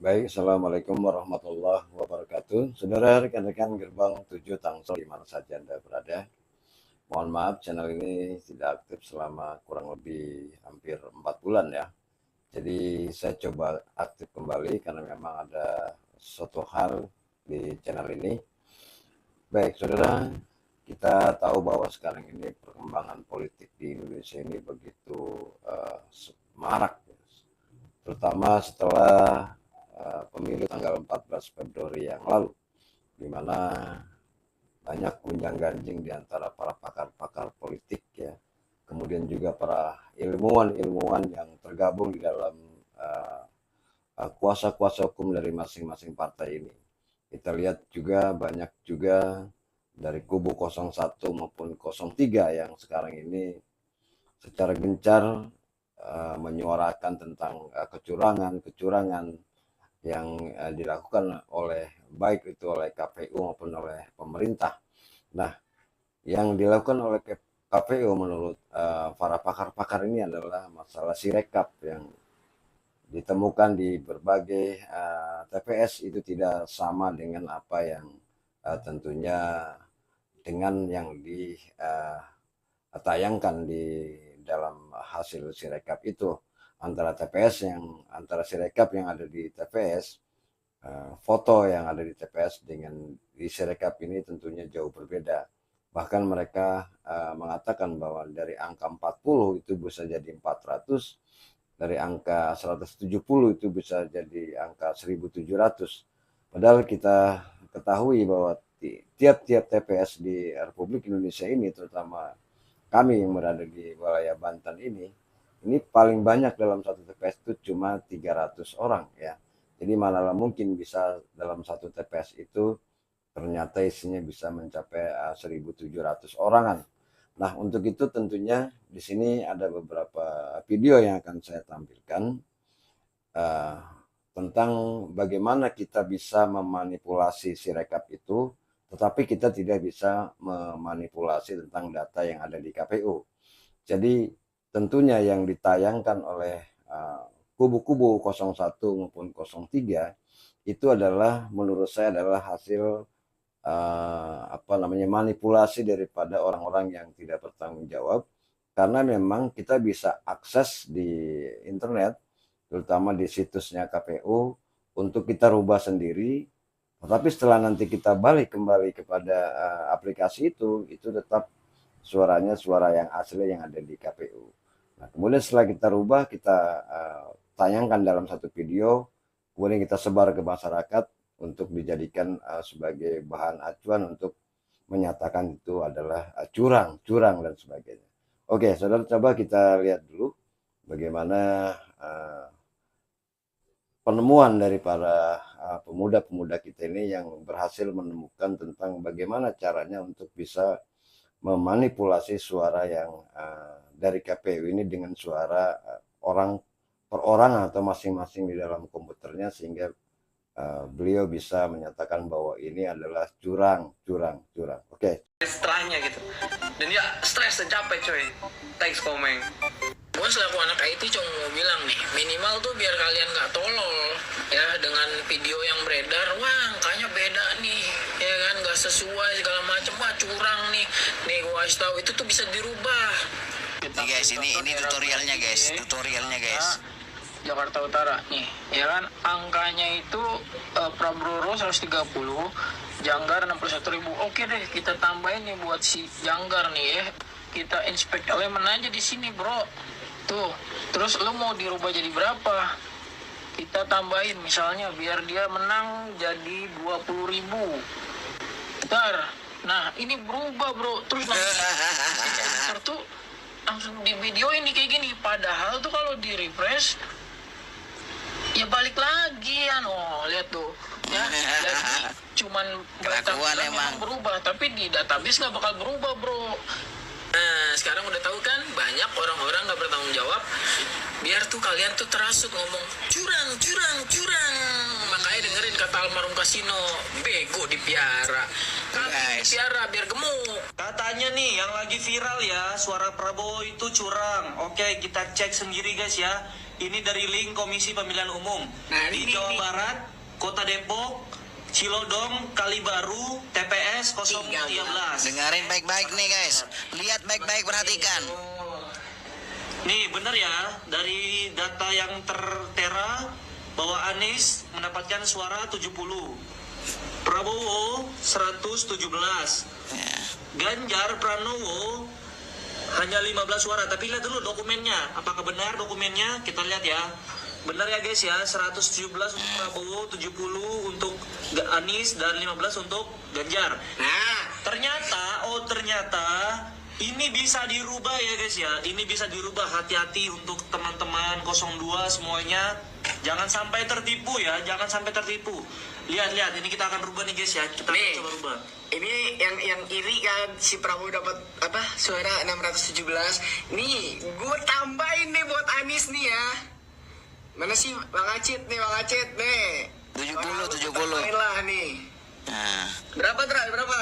Baik, Assalamualaikum warahmatullahi wabarakatuh. Saudara rekan-rekan gerbang 7 Tangsel di mana saja Anda berada. Mohon maaf, channel ini tidak aktif selama kurang lebih hampir 4 bulan ya. Jadi saya coba aktif kembali karena memang ada suatu hal di channel ini. Baik, saudara, kita tahu bahwa sekarang ini perkembangan politik di Indonesia ini begitu marak, terutama setelah pemilu tanggal 14 Februari yang lalu, di mana banyak gunjang-ganjing di antara para pakar-pakar politik ya, kemudian juga para ilmuwan-ilmuwan yang tergabung di dalam kuasa-kuasa hukum dari masing-masing partai ini. Kita lihat juga banyak juga dari kubu 01 maupun 03 yang sekarang ini secara gencar menyuarakan tentang kecurangan-kecurangan yang dilakukan oleh baik itu oleh KPU maupun oleh pemerintah. Nah, yang dilakukan oleh KPU menurut para pakar-pakar ini adalah masalah sirekap yang ditemukan di berbagai TPS itu tidak sama dengan apa yang tentunya dengan yang ditayangkan di dalam hasil sirekap itu. Antara sirekap yang ada di TPS, foto yang ada di TPS dengan di sirekap ini tentunya jauh berbeda. Bahkan mereka mengatakan bahwa dari angka 40 itu bisa jadi 400, dari angka 170 itu bisa jadi angka 1700. Padahal kita ketahui bahwa tiap-tiap TPS di Republik Indonesia ini, terutama kami yang berada di wilayah Banten ini paling banyak dalam satu TPS itu cuma 300 orang ya. Jadi mana mungkin bisa dalam satu TPS itu ternyata isinya bisa mencapai 1.700 orangan. Nah, untuk itu tentunya di sini ada beberapa video yang akan saya tampilkan uh, tentang bagaimana kita bisa memanipulasi sirekap itu, tetapi kita tidak bisa memanipulasi tentang data yang ada di KPU. Jadi tentunya yang ditayangkan oleh kubu-kubu 01 maupun 03 itu adalah menurut saya adalah hasil manipulasi daripada orang-orang yang tidak bertanggung jawab, karena memang kita bisa akses di internet terutama di situsnya KPU untuk kita rubah sendiri, tetapi setelah nanti kita balik kembali kepada aplikasi itu tetap suaranya suara yang asli yang ada di KPU. Nah, kemudian setelah kita rubah, kita tayangkan dalam satu video, kemudian kita sebar ke masyarakat untuk dijadikan sebagai bahan acuan untuk menyatakan itu adalah curang dan sebagainya. Oke, saudara, coba kita lihat dulu bagaimana penemuan dari para pemuda-pemuda kita ini yang berhasil menemukan tentang bagaimana caranya untuk bisa memanipulasi suara yang dari KPU ini dengan suara orang per orang atau masing-masing di dalam komputernya, sehingga beliau bisa menyatakan bahwa ini adalah curang. Oke. Setelahnya gitu, dan dia stres dan capek coy. Thanks komen. Gue selaku anak IT cuma mau bilang nih, minimal tuh biar kalian nggak tolol ya dengan video yang beredar. Wah, angkanya beda nih, ya kan, nggak sesuai segala macam. Wah, curang nih gue kasih tahu itu tuh bisa dirubah. Nih guys, ini tutorialnya guys. Jakarta Utara nih, ya kan, angkanya itu Prabroro 130, Janggar 61.000. Oke deh, kita tambahin nih buat si Janggar nih ya. Kita inspect elemen aja di sini, bro. Tuh, terus lo mau dirubah jadi berapa? Kita tambahin misalnya biar dia menang jadi 20.000. Bentar. Nah, ini berubah, bro. Terus editor tuh langsung di video ini kayak gini. Padahal tuh kalau di refresh ya balik lagi ya, no, lihat tuh ya, lagi cuman kelakuan emang berubah, tapi di database nggak bakal berubah, bro. Nah, sekarang udah tahu kan, banyak orang-orang nggak bertanggung jawab, biar tuh kalian tuh terasuk ngomong curang. Makanya dengerin kata almarhum Kasino, bego dipiara, dipiara biar gemuk. Katanya nih yang lagi viral ya, suara Prabowo itu curang. Oke, kita cek sendiri guys ya. ini dari link Komisi Pemilihan Umum. Nah, Di ini, Jawa ini. Barat, Kota Depok, Cilodong, Kalibaru, TPS 013. Dengarin baik-baik nih guys. Lihat baik-baik, perhatikan. Nih bener ya, dari data yang tertera bahwa Anies mendapatkan suara 70, Prabowo 117, Ya. Ganjar Pranowo hanya 15 suara. Tapi lihat dulu dokumennya, apakah benar dokumennya? Kita lihat ya. Benar ya guys ya, 117 untuk Prabowo, 70 untuk Anies, dan 15 untuk Ganjar. Nah, Ternyata ini bisa dirubah ya guys ya. Ini bisa dirubah. Hati-hati untuk teman-teman 02 semuanya. Jangan sampai tertipu ya, jangan sampai tertipu. Lihat, ini kita akan rubah nih guys ya. Kita akan nih, coba rubah. ini yang iri kan si Prabowo dapat apa suara 617. Nih, gue tambahin nih buat Anies nih ya. Mana sih Bang Acit nih, Bang Acit nih. 70. Tambahin lah nih. Nah, Berapa berapa?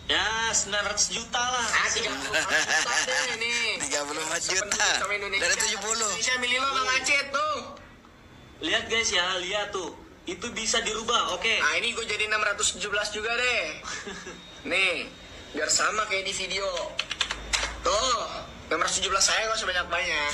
Ya 900 juta lah. 34 juta deh nih. 34 juta. Sama Indonesia. Dari 70. Indonesia milih lo Bang Acit tuh. Lihat guys ya, lihat tuh. Itu bisa dirubah, oke. Nah ini gue jadi 617 juga deh. Nih, biar sama kayak di video. Tuh, 617 saya gak usah banyak-banyak.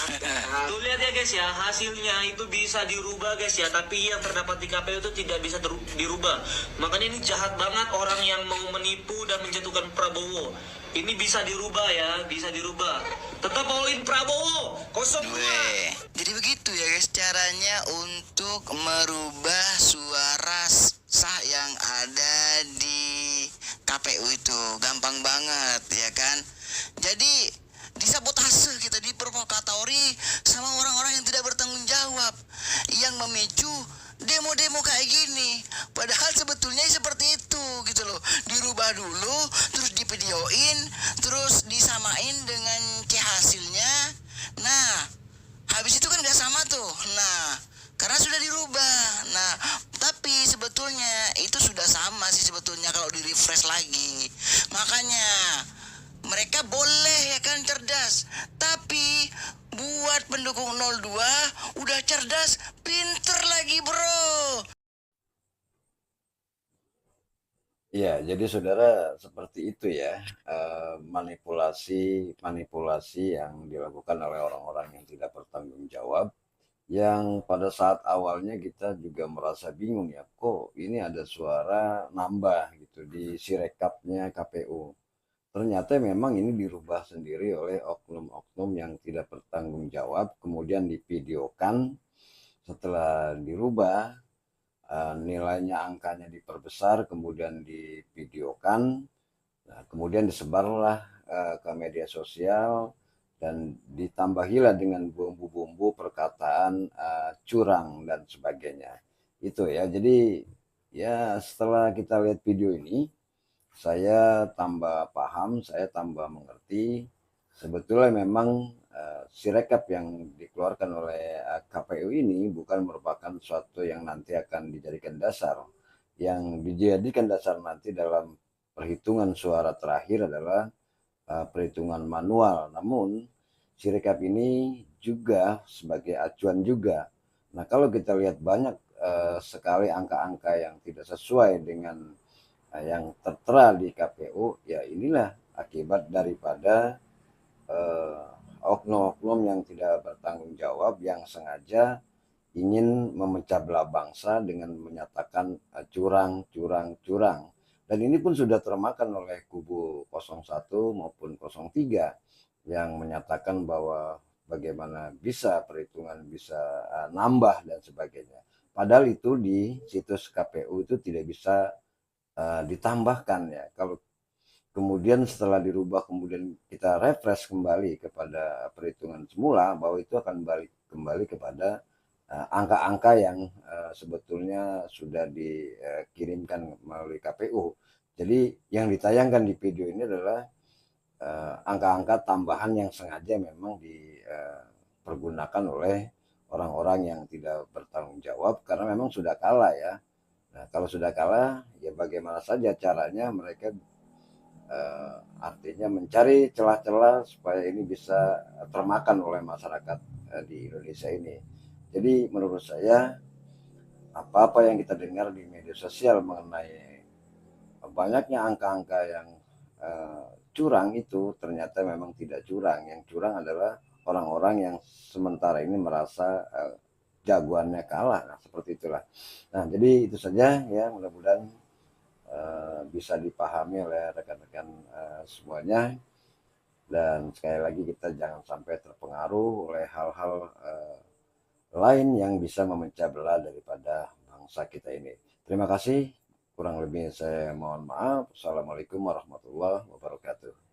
Tuh lihat ya guys ya, hasilnya itu bisa dirubah guys ya. Tapi yang terdapat di KPU itu tidak bisa dirubah. Makanya ini jahat banget orang yang mau menipu dan menjatuhkan Prabowo. Ini bisa dirubah ya, bisa dirubah. Tetap all in Prabowo, 02. Weh. Jadi begitu ya guys caranya untuk merubah suara sah yang ada di KPU itu. Gampang banget ya kan. Jadi disabotase kita, diprovokatori sama orang-orang yang tidak bertanggung jawab, yang memicu demo-demo kayak gini. Padahal sebetulnya seperti itu gitu loh. Dirubah dulu, terus divideoin, terus disamain dengan hasilnya. Nah, habis itu kan gak sama tuh. Nah, karena sudah dirubah. Nah, tapi sebetulnya itu sudah sama sih sebetulnya kalau di refresh lagi. Makanya mereka boleh ya kan cerdas, tapi buat pendukung 02 udah cerdas, pinter lagi bro. Ya, jadi saudara seperti itu ya, manipulasi yang dilakukan oleh orang-orang yang tidak bertanggung jawab, yang pada saat awalnya kita juga merasa bingung ya, kok ini ada suara nambah gitu di Sirekapnya KPU. Ternyata memang ini dirubah sendiri oleh oknum-oknum yang tidak bertanggung jawab, kemudian divideokan. Setelah dirubah, nilainya, angkanya diperbesar, kemudian divideokan, nah, kemudian disebarlah ke media sosial, dan ditambahilah dengan bumbu-bumbu perkataan curang dan sebagainya. Itu ya, jadi ya setelah kita lihat video ini, saya tambah paham, saya tambah mengerti. Sebetulnya memang Sirekap yang dikeluarkan oleh KPU ini bukan merupakan suatu yang nanti akan dijadikan dasar. Yang dijadikan dasar nanti dalam perhitungan suara terakhir adalah perhitungan manual. Namun Sirekap ini juga sebagai acuan juga. Nah, kalau kita lihat banyak sekali angka-angka yang tidak sesuai dengan yang tertera di KPU, ya inilah akibat daripada oknum-oknum yang tidak bertanggung jawab, yang sengaja ingin memecah belah bangsa dengan menyatakan curang. Dan ini pun sudah termakan oleh kubu 01 maupun 03 yang menyatakan bahwa bagaimana bisa perhitungan bisa nambah dan sebagainya. Padahal itu di situs KPU itu tidak bisa ditambahkan ya. Kalau kemudian setelah dirubah, kemudian kita refresh kembali kepada perhitungan semula, bahwa itu akan balik kembali kepada angka-angka yang sebetulnya sudah dikirimkan melalui KPU. Jadi yang ditayangkan di video ini adalah angka-angka tambahan yang sengaja memang dipergunakan oleh orang-orang yang tidak bertanggung jawab, karena memang sudah kalah ya. Nah, kalau sudah kalah, ya bagaimana saja caranya mereka artinya mencari celah-celah supaya ini bisa termakan oleh masyarakat di Indonesia ini. Jadi menurut saya apa-apa yang kita dengar di media sosial mengenai banyaknya angka-angka yang curang itu ternyata memang tidak curang. Yang curang adalah orang-orang yang sementara ini merasa jagoannya kalah. Nah, seperti itulah. Nah, jadi itu saja ya, mudah-mudahan bisa dipahami oleh rekan-rekan semuanya. Dan sekali lagi kita jangan sampai terpengaruh oleh hal-hal lain yang bisa memecah belah daripada bangsa kita ini. Terima kasih. Kurang lebih saya mohon maaf. Assalamualaikum warahmatullahi wabarakatuh.